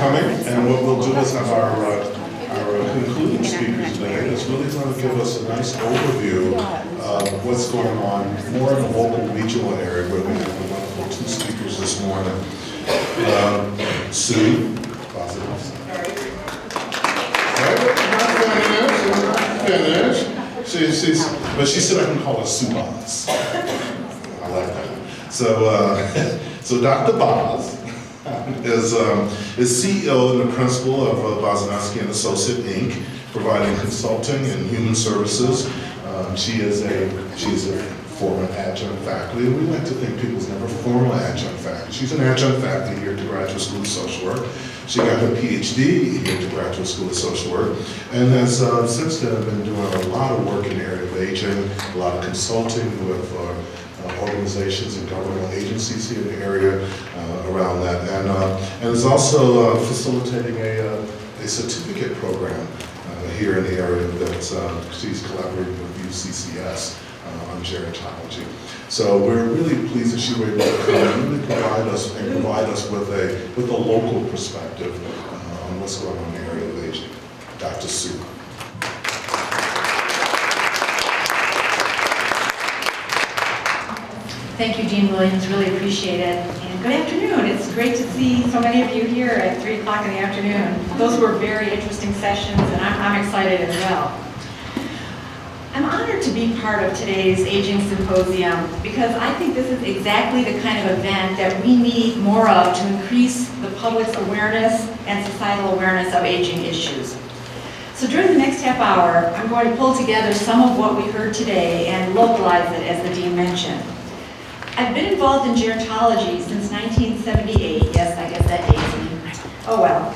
coming. And what we'll do is have our concluding speaker today is really going to give us a nice overview of what's going on more in the local regional area where we have the wonderful two speakers this morning. Sue Bozinovski. Not finished. But she said I can call her Sue Boz. I like that. So Dr. Boz is CEO and the principal of Bozinovski and Associate Inc., providing consulting and human services. She is a former adjunct faculty, and we like to think people's never formal adjunct faculty. She's an adjunct faculty here at the Graduate School of Social Work. She got her PhD here at the Graduate School of Social Work, and has since then been doing a lot of work in the area of aging, a lot of consulting with organizations and governmental agencies here in the area around that, and is also facilitating a certificate program here in the area that she's collaborating with UCCS on gerontology. So we're really pleased that she was able to come and really provide us with a local perspective on what's going on in the area of aging. Dr. Sue. Thank you, Dean Williams. Really appreciate it. And good afternoon. It's great to see so many of you here at 3 o'clock in the afternoon. Those were very interesting sessions, and I'm excited as well. I'm honored to be part of today's Aging Symposium because I think this is exactly the kind of event that we need more of to increase the public's awareness and societal awareness of aging issues. So during the next half hour, I'm going to pull together some of what we heard today and localize it, as the Dean mentioned. I've been involved in gerontology since 1978. Yes, I guess that dates me. Oh well.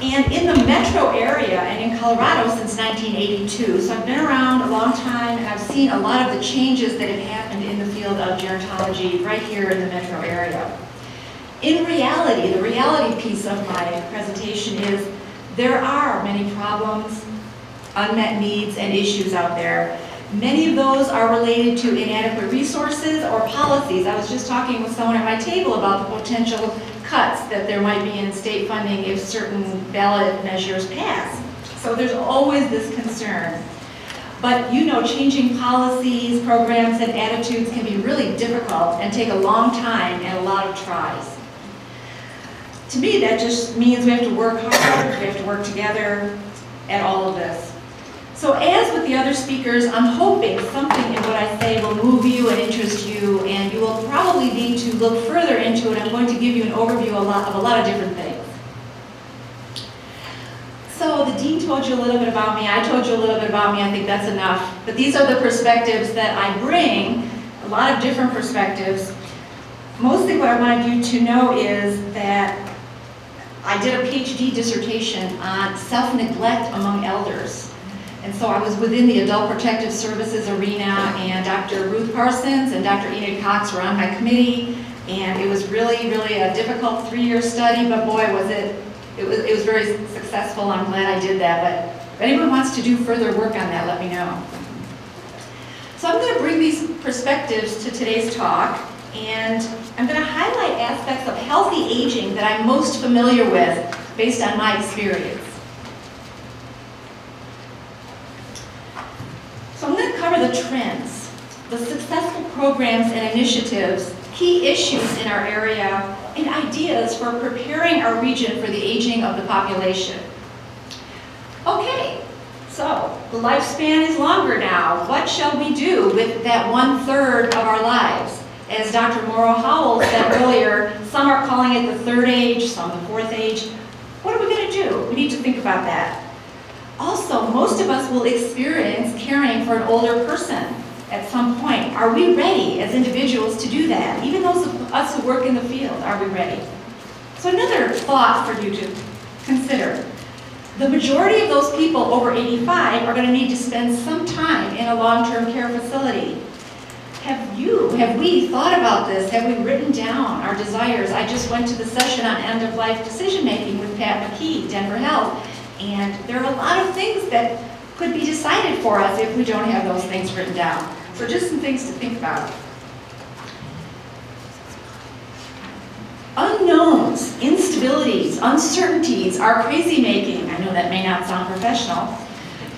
And in the metro area and in Colorado since 1982. So I've been around a long time, and I've seen a lot of the changes that have happened in the field of gerontology right here in the metro area. In reality, the reality piece of my presentation is there are many problems, unmet needs, and issues out there. Many of those are related to inadequate resources or policies. I was just talking with someone at my table about the potential cuts that there might be in state funding if certain ballot measures pass. So there's always this concern. But you know, changing policies, programs, and attitudes can be really difficult and take a long time and a lot of tries. To me, that just means we have to work hard, we have to work together at all of this. So as with the other speakers, I'm hoping something in what I say will move you and interest you, and you will probably need to look further into it. I'm going to give you an overview of a lot of different things. So the Dean told you a little bit about me, I told you a little bit about me, I think that's enough. But these are the perspectives that I bring, a lot of different perspectives. Mostly what I wanted you to know is that I did a PhD dissertation on self-neglect among elders. And so I was within the Adult Protective Services arena, and Dr. Ruth Parsons and Dr. Enid Cox were on my committee, and it was really, really a difficult 3-year study, but boy, was it was very successful. I'm glad I did that, but if anyone wants to do further work on that, let me know. So I'm going to bring these perspectives to today's talk, and I'm going to highlight aspects of healthy aging that I'm most familiar with based on my experience. So I'm going to cover the trends, the successful programs and initiatives, key issues in our area, and ideas for preparing our region for the aging of the population. Okay, so the lifespan is longer now. What shall we do with that 1/3 of our lives? As Dr. Morrow Howell said earlier, some are calling it the 3rd age, some the 4th age. What are we going to do? We need to think about that. Also, most of us will experience caring for an older person at some point. Are we ready as individuals to do that? Even those of us who work in the field, are we ready? So another thought for you to consider. The majority of those people over 85 are going to need to spend some time in a long-term care facility. Have we thought about this? Have we written down our desires? I just went to the session on end-of-life decision-making with Pat McKee, Denver Health. And there are a lot of things that could be decided for us if we don't have those things written down. So just some things to think about. unknowns, instabilities, uncertainties, our crazy making, I know that may not sound professional,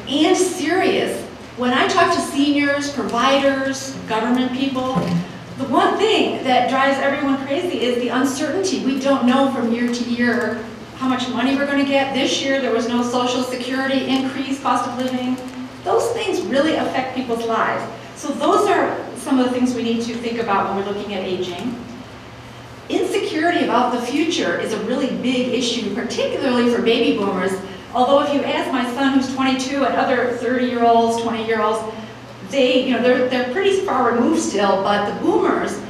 and serious. When I talk to seniors, providers, government people, the one thing that drives everyone crazy is the uncertainty. We don't know from year to year how much money we're going to get. This year there was no Social Security increase, cost of living. Those things really affect people's lives. So those are some of the things we need to think about when we're looking at aging. Insecurity about the future is a really big issue, particularly for baby boomers. Although if you ask my son who's 22 and other 30-year-olds, 20-year-olds, they're pretty far removed still, but the boomers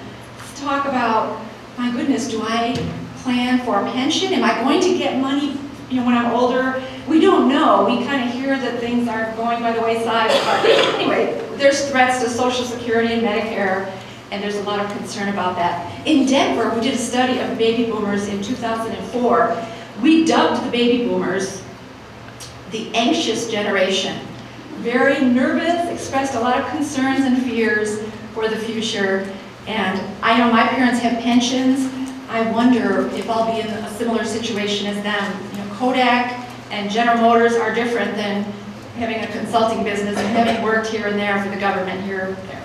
talk about, my goodness, do I plan for a pension? Am I going to get money when I'm older? We don't know. We kind of hear that things are going by the wayside. But anyway, there's threats to Social Security and Medicare, and there's a lot of concern about that. In Denver, we did a study of baby boomers in 2004. We dubbed the baby boomers the anxious generation. Very nervous, expressed a lot of concerns and fears for the future. And I know my parents have pensions. I wonder if I'll be in a similar situation as them. Kodak and General Motors are different than having a consulting business and having worked here and there for the government here and there.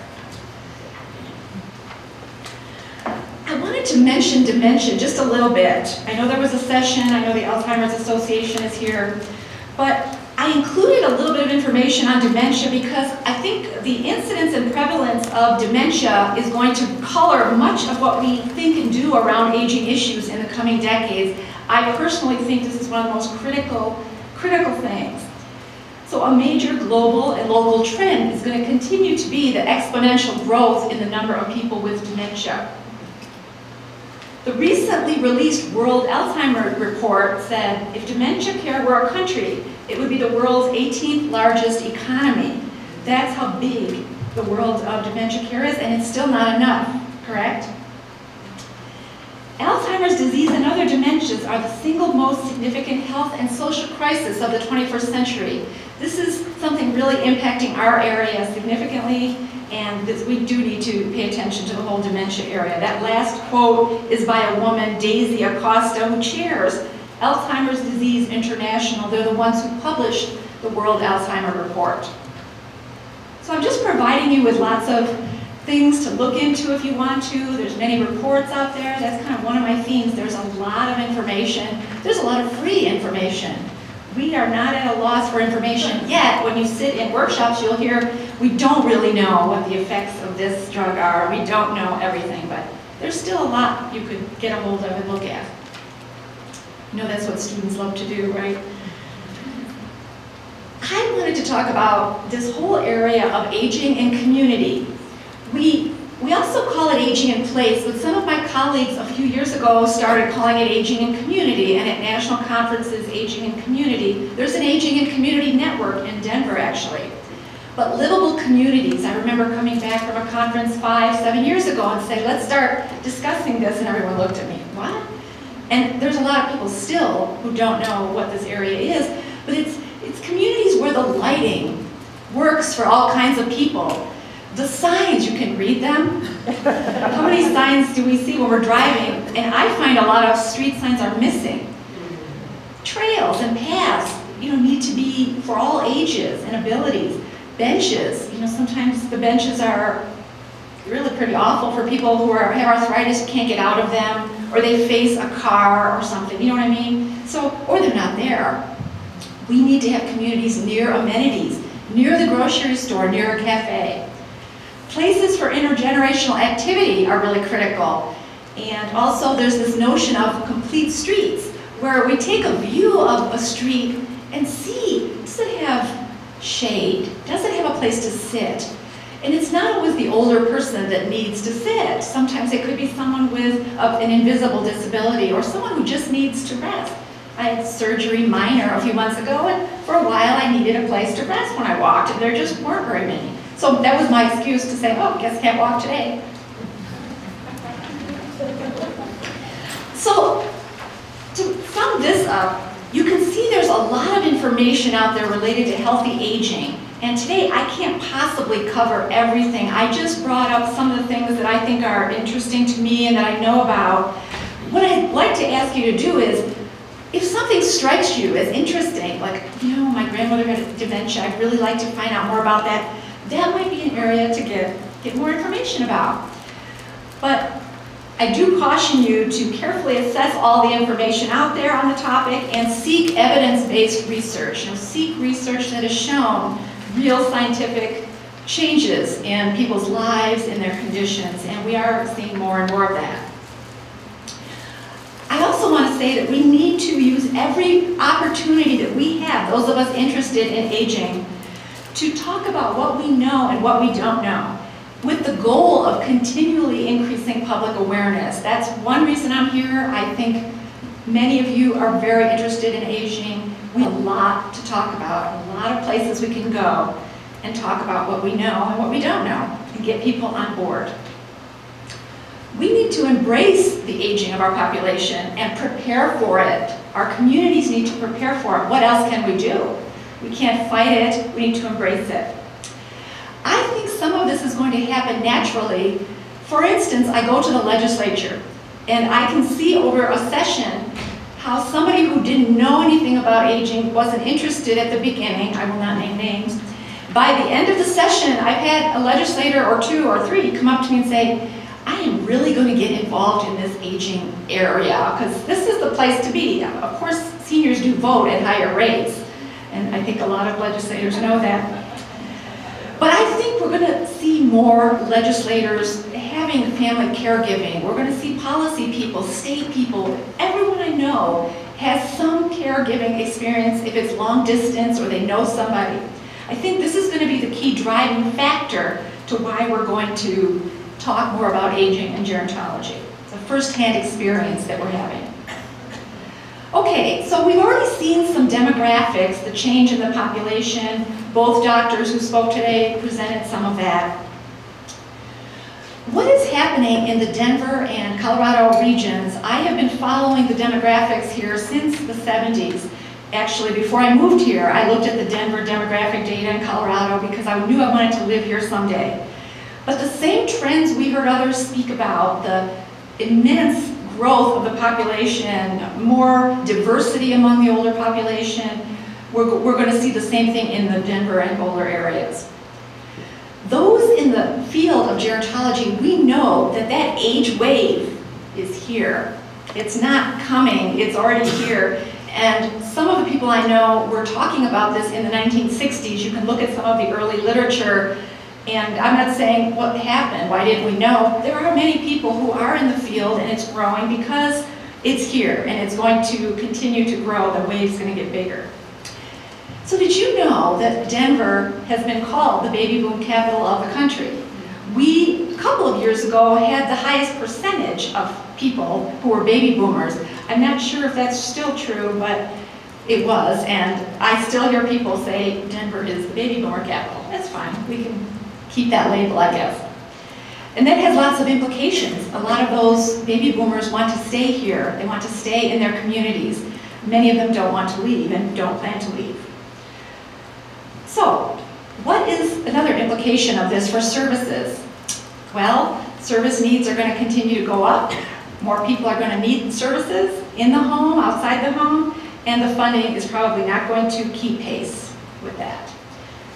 I wanted to mention dementia just a little bit. I know there was a session, I know the Alzheimer's Association is here, but I included a little bit of information on dementia because I think the incidence and prevalence of dementia is going to color much of what we think and do around aging issues in the coming decades. I personally think this is one of the most critical things. So a major global and local trend is going to continue to be the exponential growth in the number of people with dementia. The recently released World Alzheimer's Report said if dementia care were a country, it would be the world's 18th largest economy. That's how big the world of dementia care is, and it's still not enough, correct? Alzheimer's disease and other dementias are the single most significant health and social crisis of the 21st century. This is something really impacting our area significantly, and we do need to pay attention to the whole dementia area. That last quote is by a woman, Daisy Acosta, who chairs Alzheimer's Disease International. They're the ones who published the World Alzheimer's Report. So I'm just providing you with lots of things to look into if you want to. There's many reports out there. That's kind of one of my themes. There's a lot of information. There's a lot of free information. We are not at a loss for information yet. When you sit in workshops, you'll hear, we don't really know what the effects of this drug are. We don't know everything, but there's still a lot you could get a hold of and look at. You know that's what students love to do, right? I wanted to talk about this whole area of aging and community. We also call it aging in place, but some of my colleagues a few years ago started calling it aging in community, and at national conferences, aging in community. There's an aging in community network in Denver, actually. But livable communities, I remember coming back from a conference 5-7 years ago and saying, let's start discussing this, and everyone looked at me, what? And there's a lot of people still who don't know what this area is, but it's communities where the lighting works for all kinds of people. The signs, you can read them. How many signs do we see when we're driving? And I find a lot of street signs are missing. Trails and paths, need to be for all ages and abilities. Benches, sometimes the benches are really pretty awful for people who have arthritis, can't get out of them, or they face a car or something, you know what I mean? So, or they're not there. We need to have communities near amenities, near the grocery store, near a cafe. Places for intergenerational activity are really critical. And also there's this notion of complete streets, where we take a view of a street and see, does it have shade? Does it have a place to sit? And it's not always the older person that needs to sit. Sometimes it could be someone with an invisible disability or someone who just needs to rest. I had surgery minor a few months ago, and for a while I needed a place to rest when I walked, and there just weren't very many. So that was my excuse to say, oh, guess can't walk today. So to sum this up, you can see there's a lot of information out there related to healthy aging. And today I can't possibly cover everything. I just brought up some of the things that I think are interesting to me and that I know about. what I'd like to ask you to do is, if something strikes you as interesting, like, you know, my grandmother had dementia, I'd really like to find out more about that, that might be an area to get more information about. But I do caution you to carefully assess all the information out there on the topic and seek evidence-based research. You know, seek research that has shown real scientific changes in people's lives and their conditions, and we are seeing more and more of that. I also want to say that we need to use every opportunity that we have, those of us interested in aging, to talk about what we know and what we don't know, with the goal of continually increasing public awareness. That's one reason I'm here. I think many of you are very interested in aging. We have a lot to talk about, a lot of places we can go and talk about what we know and what we don't know, and get people on board. We need to embrace the aging of our population and prepare for it. Our communities need to prepare for it. What else can we do? We can't fight it, we need to embrace it. I think some of this is going to happen naturally. For instance, I go to the legislature and I can see over a session how somebody who didn't know anything about aging, wasn't interested at the beginning, I will not name names, by the end of the session, I've had a legislator or two or three come up to me and say, I am really going to get involved in this aging area because this is the place to be. Of course, seniors do vote at higher rates, and I think a lot of legislators know that. But I think we're going to see more legislators having family caregiving. We're going to see policy people, state people. Everyone I know has some caregiving experience, if it's long distance or they know somebody. I think this is going to be the key driving factor to why we're going to talk more about aging and gerontology. It's a first-hand experience that we're having. Okay, so we've already seen some demographics, the change in the population. Both doctors who spoke today presented some of that. What is happening in the Denver and Colorado regions? I have been following the demographics here since the 70s. Actually, before I moved here, I looked at the Denver demographic data in Colorado because I knew I wanted to live here someday. But the same trends we heard others speak about, the immense growth of the population, more diversity among the older population, we're going to see the same thing in the Denver and Boulder areas. Those in the field of gerontology, we know that that age wave is here. It's not coming, it's already here. And some of the people I know were talking about this in the 1960s. You can look at some of the early literature, and I'm not saying what happened, why didn't we know? There are many people who are in the field and it's growing because it's here and it's going to continue to grow. The wave's going to get bigger. So did you know that Denver has been called the baby boom capital of the country? We, a couple of years ago, had the highest percentage of people who were baby boomers. I'm not sure if that's still true, but it was, and I still hear people say Denver is the baby boomer capital. That's fine, we can keep that label, I guess. And that has lots of implications. A lot of those baby boomers want to stay here. They want to stay in their communities. Many of them don't want to leave and don't plan to leave. So, what is another implication of this for services? Well, service needs are going to continue to go up. More people are going to need services in the home, outside the home, and the funding is probably not going to keep pace with that.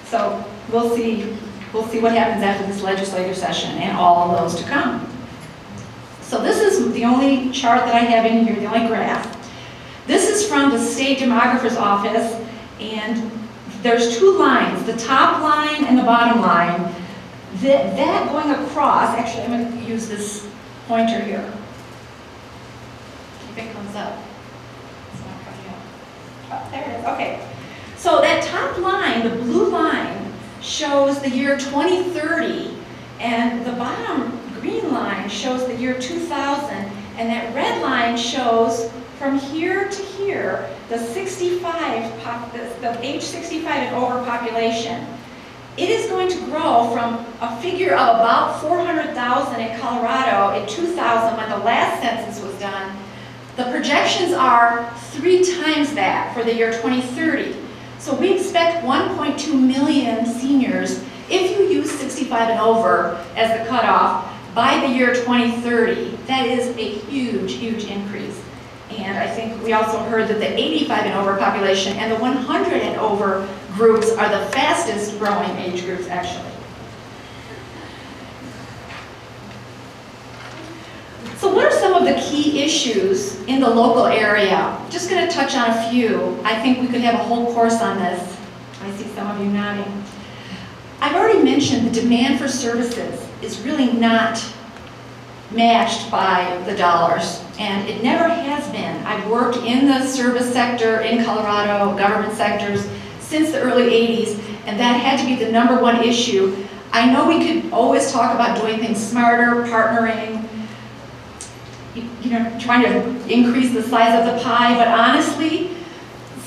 So we'll see what happens after this legislative session and all of those to come. So this is the only chart that I have in here, the only graph. This is from the state demographer's office, and there's two lines, the top line and the bottom line. That going across, actually I'm going to use this pointer here. If it comes up. It's not coming up. Oh, there it is, okay. So that top line, the blue line, shows the year 2030, and the bottom green line shows the year 2000, and that red line shows from here to here, the age 65 and over population. It is going to grow from a figure of about 400,000 in Colorado in 2000 when the last census was done. The projections are 3 times that for the year 2030. So we expect 1.2 million seniors, if you use 65 and over as the cutoff, by the year 2030. That is a huge, huge increase. And I think we also heard that the 85 and over population and the 100 and over groups are the fastest growing age groups, actually. So what are some of the key issues in the local area? Just going to touch on a few. I think we could have a whole course on this. I see some of you nodding. I've already mentioned the demand for services is really not matched by the dollars, and it never has been. I've worked in the service sector in Colorado, government sectors, since the early 80s, and that had to be the #1 issue. I know we could always talk about doing things smarter, partnering, trying to increase the size of the pie, but honestly,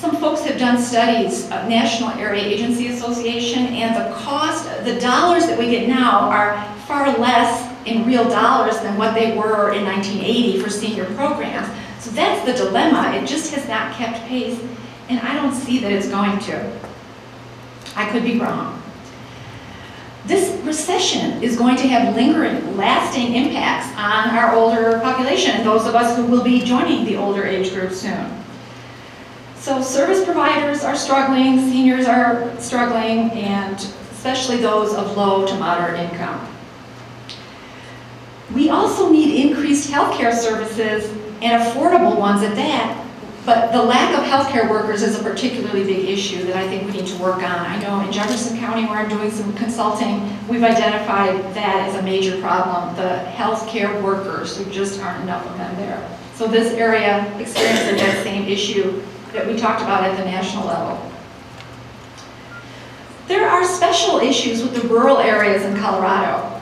some folks have done studies, National Area Agency Association, and the cost, the dollars that we get now are far less in real dollars than what they were in 1980 for senior programs. So that's the dilemma. It just has not kept pace, and I don't see that it's going to. I could be wrong. This recession is going to have lingering, lasting impacts on our older population, those of us who will be joining the older age group soon. So service providers are struggling, seniors are struggling, and especially those of low to moderate income. We also need increased healthcare services and affordable ones at that, but the lack of healthcare workers is a particularly big issue that I think we need to work on. I know in Jefferson County, where I'm doing some consulting, we've identified that as a major problem, the healthcare workers. There just aren't enough of them there. So this area experiences that same issue that we talked about at the national level. There are special issues with the rural areas in Colorado.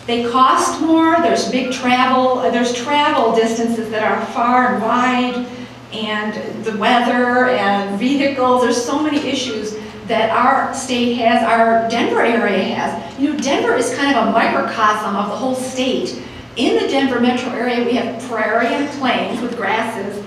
They cost more, there's big travel, there's travel distances that are far and wide, and the weather and vehicles, there's so many issues that our state has, our Denver area has. Denver is kind of a microcosm of the whole state. In the Denver metro area, we have prairie and plains with grasses.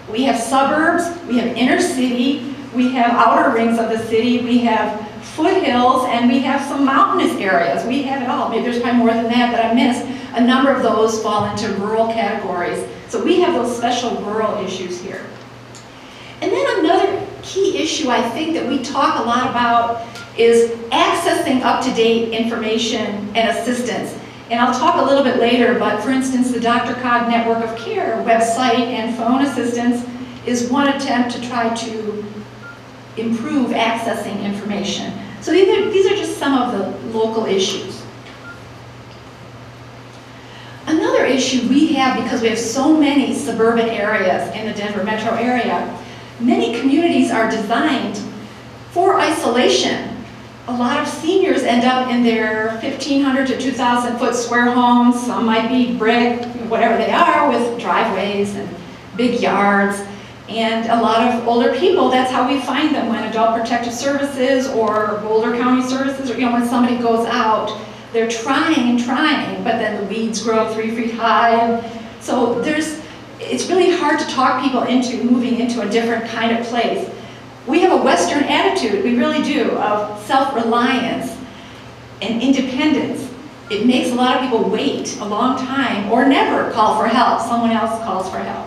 We have suburbs, we have inner city, we have outer rings of the city, we have foothills, and we have some mountainous areas. We have it all. Maybe there's probably more than that I missed. A number of those fall into rural categories. So we have those special rural issues here. And then another key issue I think that we talk a lot about is accessing up-to-date information and assistance. And I'll talk a little bit later, but for instance, the DRCOG Network of Care website and phone assistance is one attempt to try to improve accessing information. So these are just some of the local issues. Another issue we have, because we have so many suburban areas in the Denver metro area, many communities are designed for isolation. A lot of seniors end up in their 1,500 to 2,000 foot square homes. Some might be brick, whatever they are, with driveways and big yards. And a lot of older people, that's how we find them when Adult Protective Services or Boulder County Services, or when somebody goes out, they're trying, but then the weeds grow 3 feet high. So it's really hard to talk people into moving into a different kind of place. We have a Western attitude, we really do, of self-reliance and independence. It makes a lot of people wait a long time or never call for help. Someone else calls for help.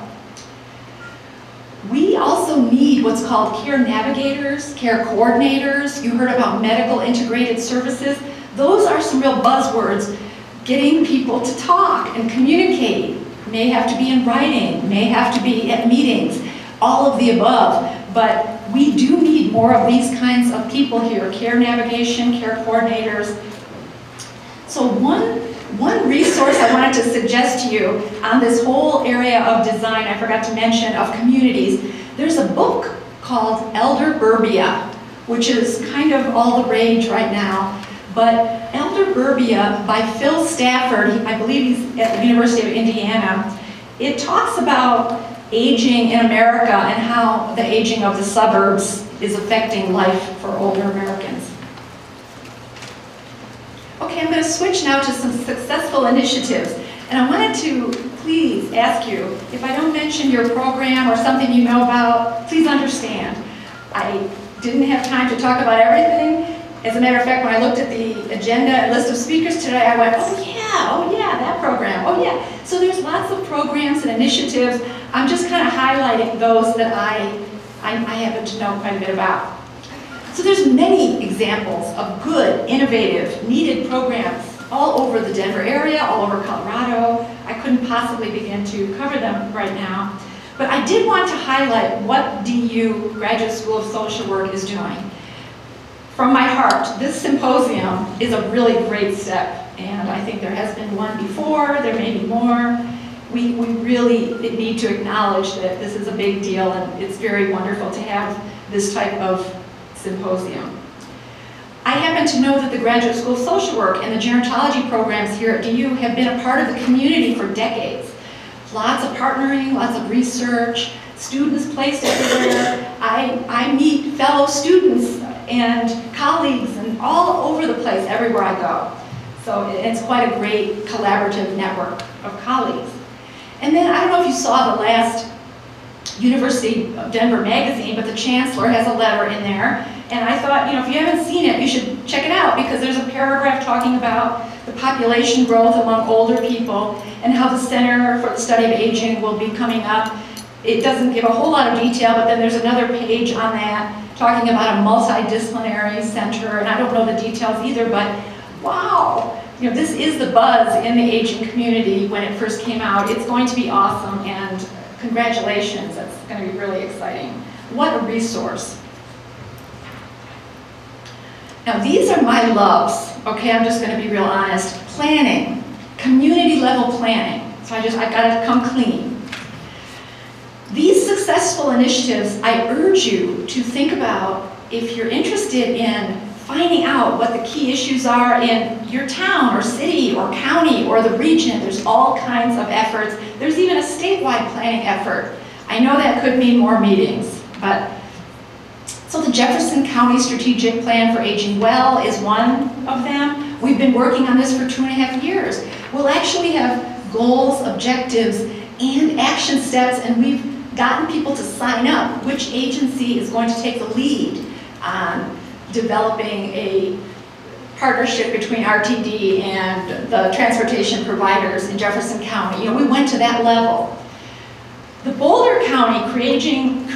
We also need what's called care navigators, care coordinators. You heard about medical integrated services. Those are some real buzzwords. Getting people to talk and communicate. May have to be in writing, may have to be at meetings, all of the above. But we do need more of these kinds of people here, care navigation, care coordinators. So one resource I wanted to suggest to you on this whole area of design, I forgot to mention, of communities, there's a book called Elderburbia, which is kind of all the rage right now. But Elderburbia by Phil Stafford, I believe he's at the University of Indiana, it talks about aging in America and how the aging of the suburbs is affecting life for older Americans. Okay, I'm going to switch now to some successful initiatives. And I wanted to please ask you, if I don't mention your program or something you know about, please understand. I didn't have time to talk about everything. As a matter of fact, when I looked at the agenda and list of speakers today, I went, oh yeah, that program, oh yeah. So there's lots of programs and initiatives. I'm just kind of highlighting those that I happen to know quite a bit about. So there's many examples of good, innovative, needed programs all over the Denver area, all over Colorado. I couldn't possibly begin to cover them right now. But I did want to highlight what DU, Graduate School of Social Work, is doing. From my heart, this symposium is a really great step, and I think there has been one before, there may be more. We really need to acknowledge that this is a big deal, and it's very wonderful to have this type of symposium. I happen to know that the Graduate School of Social Work and the gerontology programs here at DU have been a part of the community for decades. Lots of partnering, lots of research, students placed everywhere. I meet fellow students and colleagues and all over the place, everywhere I go. So it's quite a great collaborative network of colleagues. And then, I don't know if you saw the last University of Denver magazine, but the chancellor has a letter in there. And I thought, if you haven't seen it, you should check it out, because there's a paragraph talking about the population growth among older people and how the Center for the Study of Aging will be coming up. It doesn't give a whole lot of detail, but then there's another page on that talking about a multidisciplinary center, and I don't know the details either, but wow, this is the buzz in the aging community when it first came out. It's going to be awesome, and congratulations, that's going to be really exciting. What a resource. Now these are my loves, okay, I'm just going to be real honest. Planning, community level planning, so I got to come clean. These successful initiatives, I urge you to think about if you're interested in finding out what the key issues are in your town or city or county or the region. There's all kinds of efforts. There's even a statewide planning effort. I know that could mean more meetings, but so the Jefferson County Strategic Plan for Aging Well is one of them. We've been working on this for 2.5 years. We'll actually have goals, objectives, and action steps, and we've gotten people to sign up. Which agency is going to take the lead on developing a partnership between RTD and the transportation providers in Jefferson County. We went to that level. The Boulder County creating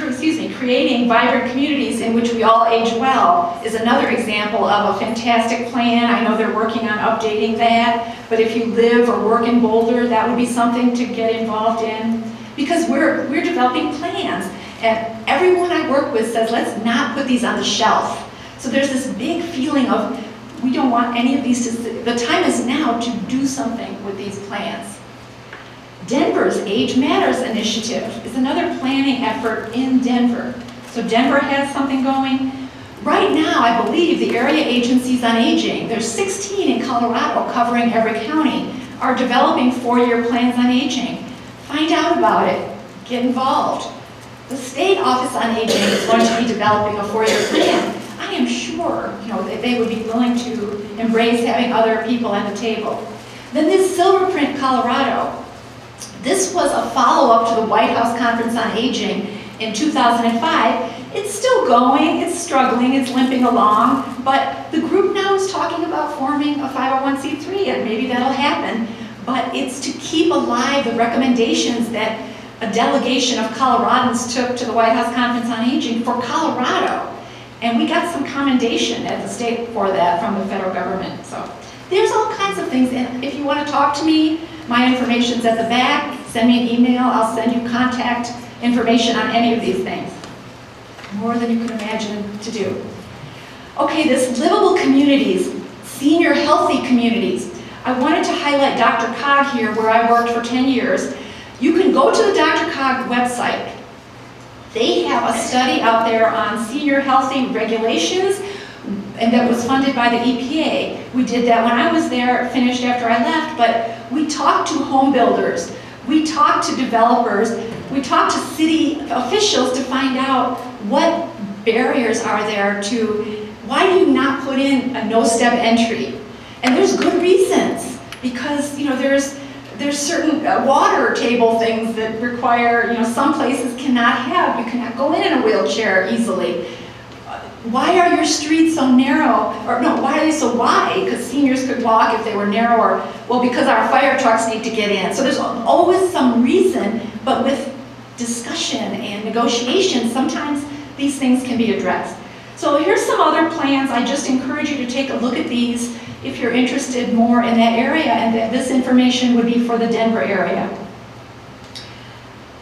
vibrant communities in which we all age well is another example of a fantastic plan. I know they're working on updating that, but if you live or work in Boulder, that would be something to get involved in, because we're developing plans, and everyone I work with says, let's not put these on the shelf. So there's this big feeling of, we don't want any of these to, the time is now to do something with these plans. Denver's Age Matters initiative is another planning effort in Denver. So Denver has something going. Right now, I believe the area agencies on aging, there's 16 in Colorado covering every county, are developing 4-year plans on aging. Find out about it, get involved. The State Office on Aging is going to be developing a 4-year plan. I am sure that they would be willing to embrace having other people at the table. Then this Silverprint, Colorado. This was a follow-up to the White House Conference on Aging in 2005. It's still going, it's struggling, it's limping along, but the group now is talking about forming a 501c3, and maybe that'll happen. But it's to keep alive the recommendations that a delegation of Coloradans took to the White House Conference on Aging for Colorado. And we got some commendation at the state for that from the federal government. So there's all kinds of things, and if you want to talk to me, my information's at the back. Send me an email, I'll send you contact information on any of these things. More than you can imagine to do. Okay, this livable communities, senior healthy communities. I wanted to highlight Dr. Cog here, where I worked for 10 years. You can go to the Dr. Cog website. They have a study out there on senior healthy regulations, and that was funded by the EPA. We did that when I was there, finished after I left, but we talked to home builders, we talked to developers, we talked to city officials to find out what barriers are there to, why do you not put in a no-step entry? And there's good reasons, because there's certain water table things that require, some places cannot have, you cannot go in a wheelchair easily. why are your streets so narrow? Or no, why are they so wide? Because seniors could walk if they were narrower. Well, because our fire trucks need to get in. So there's always some reason, but with discussion and negotiation, sometimes these things can be addressed. So here's some other plans. I just encourage you to take a look at these if you're interested more in that area, and that this information would be for the Denver area.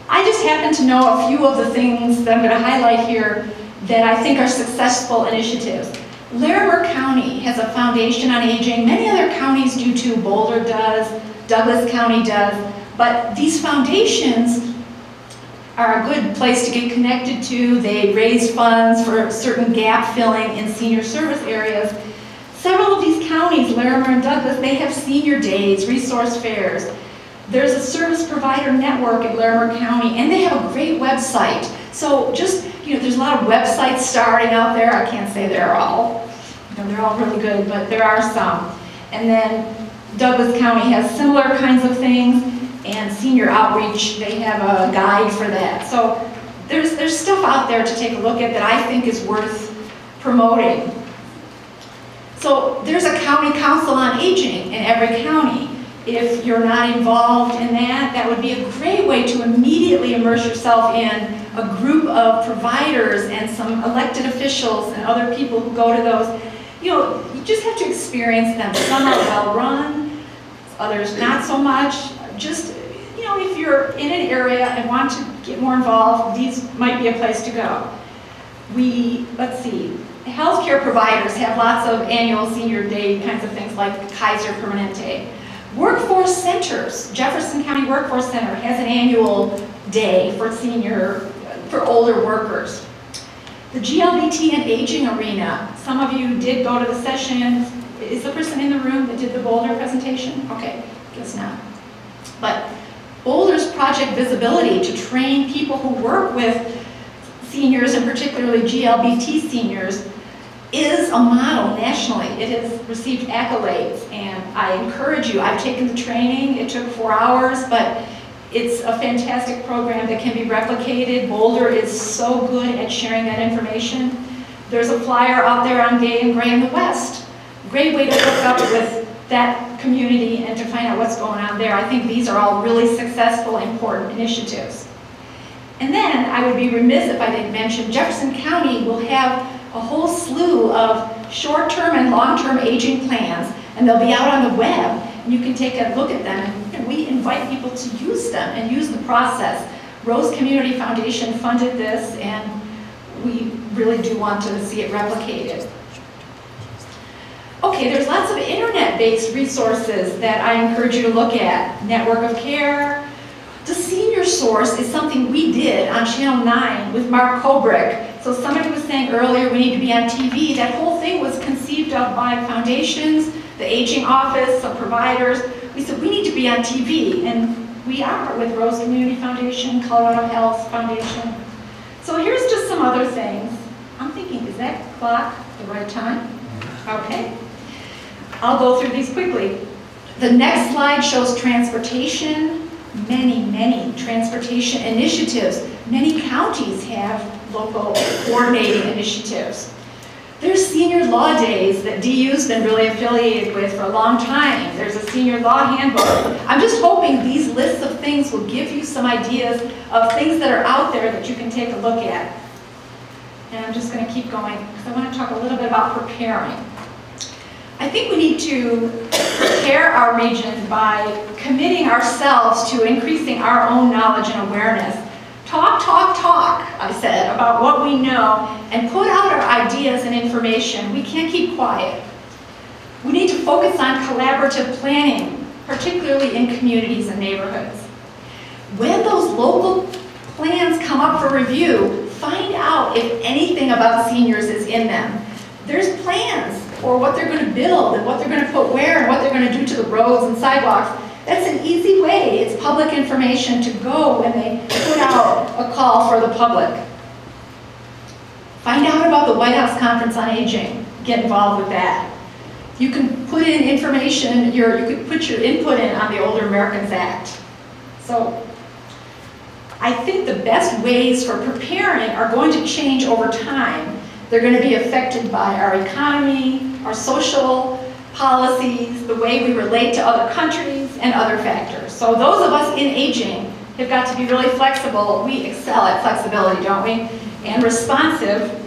I just happen to know a few of the things that I'm going to highlight here that I think are successful initiatives. Larimer County has a foundation on aging. Many other counties do too. Boulder does, Douglas County does. But these foundations are a good place to get connected to. They raise funds for certain gap filling in senior service areas. Several of these counties, Larimer and Douglas, they have senior days, resource fairs. There's a service provider network at Larimer County, and they have a great website. So just, there's a lot of websites starting out there. I can't say they're all, they're all really good, but there are some. And then Douglas County has similar kinds of things, and senior outreach, they have a guide for that. So there's stuff out there to take a look at that I think is worth promoting. So there's a county council on aging in every county. If you're not involved in that, that would be a great way to immediately immerse yourself in a group of providers and some elected officials and other people who go to those. You just have to experience them. Some are well run, others not so much. Just, if you're in an area and want to get more involved, these might be a place to go. Let's see, healthcare providers have lots of annual senior day kinds of things like Kaiser Permanente. Workforce centers, Jefferson County Workforce Center has an annual day for older workers. The GLBT and aging arena, some of you did go to the session. Is the person in the room that did the Boulder presentation? Okay, guess not. But Boulder's Project Visibility to train people who work with seniors, and particularly GLBT seniors, is a model nationally. It has received accolades, and I encourage you. I've taken the training. It took 4 hours, but it's a fantastic program that can be replicated. Boulder is so good at sharing that information. There's a flyer out there on Gay and Gray in the West. Great way to hook up with that community and to find out what's going on there. I think these are all really successful, important initiatives. And then I would be remiss if I didn't mention Jefferson County will have a whole slew of short-term and long-term aging plans, and they'll be out on the web, and you can take a look at them. And we invite people to use them and use the process. Rose Community Foundation funded this, and we really do want to see it replicated. Okay, there's lots of internet-based resources that I encourage you to look at. Network of Care. The Senior Source is something we did on Channel 9 with Mark Kobrick. So somebody was saying earlier we need to be on TV. That whole thing was conceived of by foundations, the aging office, some providers. We said we need to be on TV, and we are with Rose Community Foundation, Colorado Health Foundation. So here's just some other things. I'm thinking, is that clock the right time? Okay. I'll go through these quickly. The next slide shows transportation. Many transportation initiatives. Many counties have local coordinating initiatives. There's senior law days that DU's been really affiliated with for a long time. There's a senior law handbook. I'm just hoping these lists of things will give you some ideas of things that are out there that you can take a look at. And I'm just going to keep going because I want to talk a little bit about preparing. I think we need to prepare our region by committing ourselves to increasing our own knowledge and awareness. Talk, I said, about what we know and put out our ideas and information. We can't keep quiet. We need to focus on collaborative planning, particularly in communities and neighborhoods. When those local plans come up for review, find out if anything about seniors is in them. There's plans for what they're going to build and what they're going to put where and what they're going to do to the roads and sidewalks. That's an easy way. It's public information to go when they put out a call for the public. Find out about the White House Conference on Aging. Get involved with that. You can put in information, you could put your input in on the Older Americans Act. So I think the best ways for preparing are going to change over time. They're going to be affected by our economy, our social policies, the way we relate to other countries, and other factors. So those of us in aging have got to be really flexible. We excel at flexibility, don't we? And responsive.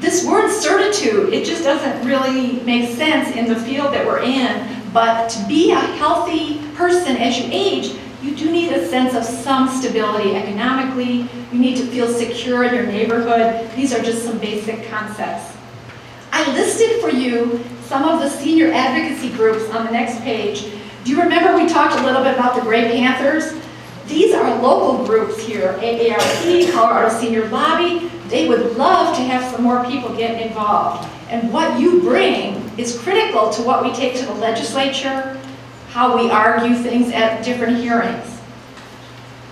This word certitude, it just doesn't really make sense in the field that we're in, but to be a healthy person as you age, you do need a sense of some stability economically. You need to feel secure in your neighborhood. These are just some basic concepts. I listed for you some of the senior advocacy groups on the next page. Do you remember we talked a little bit about the Gray Panthers? These are local groups here, AARP, Colorado Senior Lobby. They would love to have some more people get involved. And what you bring is critical to what we take to the legislature, how we argue things at different hearings.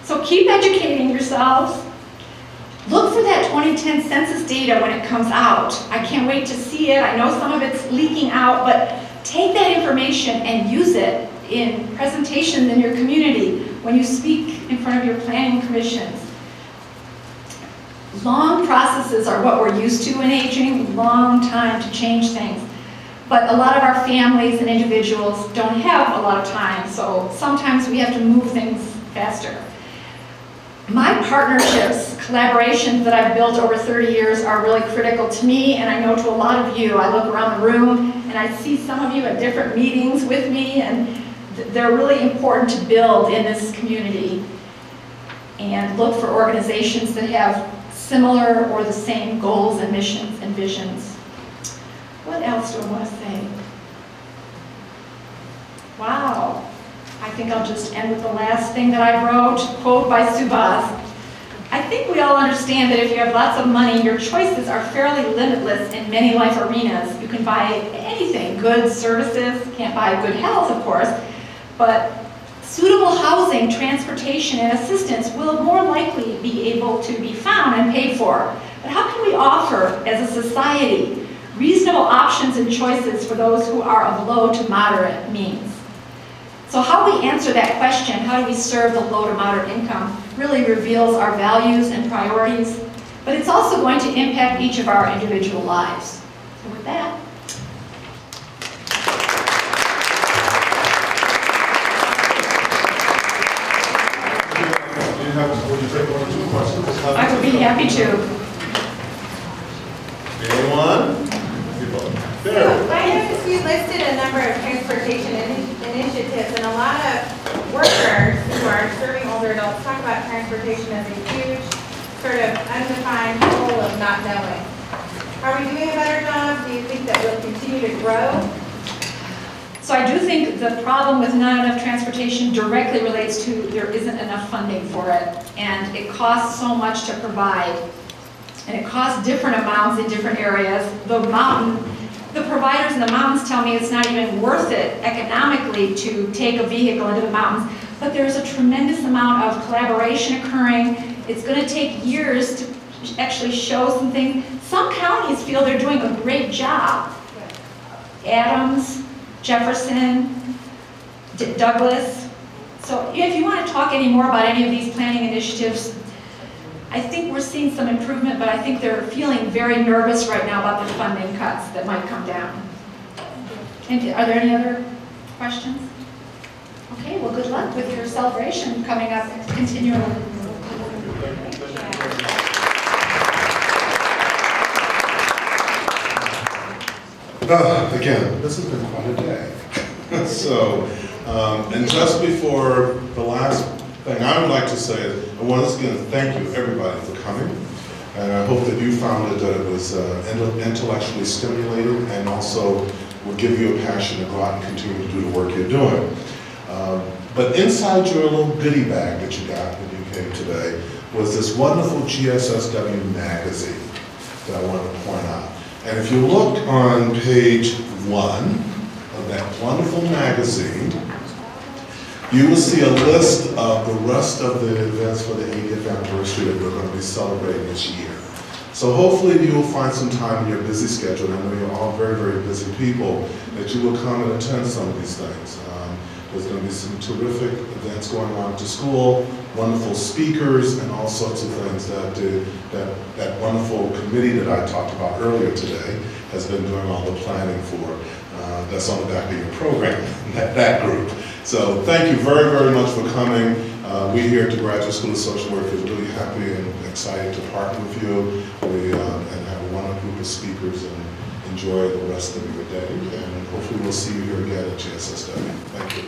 So keep educating yourselves. Look for that 2010 census data when it comes out. I can't wait to see it. I know some of it's leaking out, but take that information and use it in presentations in your community, when you speak in front of your planning commissions. Long processes are what we're used to in aging, long time to change things. But a lot of our families and individuals don't have a lot of time, so sometimes we have to move things faster. My partnerships, collaborations that I've built over 30 years are really critical to me, and I know to a lot of you. I look around the room and I see some of you at different meetings with me, and they're really important to build in this community. And look for organizations that have similar or the same goals and missions and visions. What else do I want to say? Wow. I think I'll just end with the last thing that I wrote, quote by Subhas. I think we all understand that if you have lots of money, your choices are fairly limitless in many life arenas. You can buy anything, goods, services, can't buy good health, of course, but suitable housing, transportation, and assistance will more likely be able to be found and paid for. But how can we offer, as a society, reasonable options and choices for those who are of low to moderate means? So how we answer that question, how do we serve the low to moderate income, really reveals our values and priorities, but it's also going to impact each of our individual lives. So with that, would you take one or two questions? I would be happy to. Anyone? There. So I noticed you listed a number of transportation initiatives, and a lot of workers who are serving older adults talk about transportation as a huge, sort of undefined hole of not knowing. Are we doing a better job? Do you think that we'll continue to grow? So I do think the problem with not enough transportation directly relates to there isn't enough funding for it, and it costs so much to provide, and it costs different amounts in different areas. The providers in the mountains tell me it's not even worth it economically to take a vehicle into the mountains, but there's a tremendous amount of collaboration occurring. It's going to take years to actually show some things. Some counties feel they're doing a great job. Adams, Jefferson, Douglas. So if you want to talk any more about any of these planning initiatives, I think we're seeing some improvement, but I think they're feeling very nervous right now about the funding cuts that might come down. And are there any other questions? Okay, well, good luck with your celebration coming up continually. Again, this has been quite a day. So, and just before the last thing I would like to say is, I want to again thank you everybody for coming, and I hope that you found that it was intellectually stimulating and also will give you a passion to go out and continue to do the work you're doing. But inside your little goodie bag that you got when you came today was this wonderful GSSW magazine that I want to point out. And if you look on page 1 of that wonderful magazine, you will see a list of the rest of the events for the 80th anniversary that we're going to be celebrating this year. So hopefully you will find some time in your busy schedule, and I know you're all very, very busy people, that you will come and attend some of these things. There's going to be some terrific events going on to school, wonderful speakers, and all sorts of things that wonderful committee that I talked about earlier today has been doing all the planning for. That's on the back of your program, that group. So thank you very, very much for coming. We here at the Graduate School of Social Work is really happy and excited to partner with you. And have a wonderful group of speakers and enjoy the rest of your day. And hopefully we'll see you here again at GSSW. Thank you.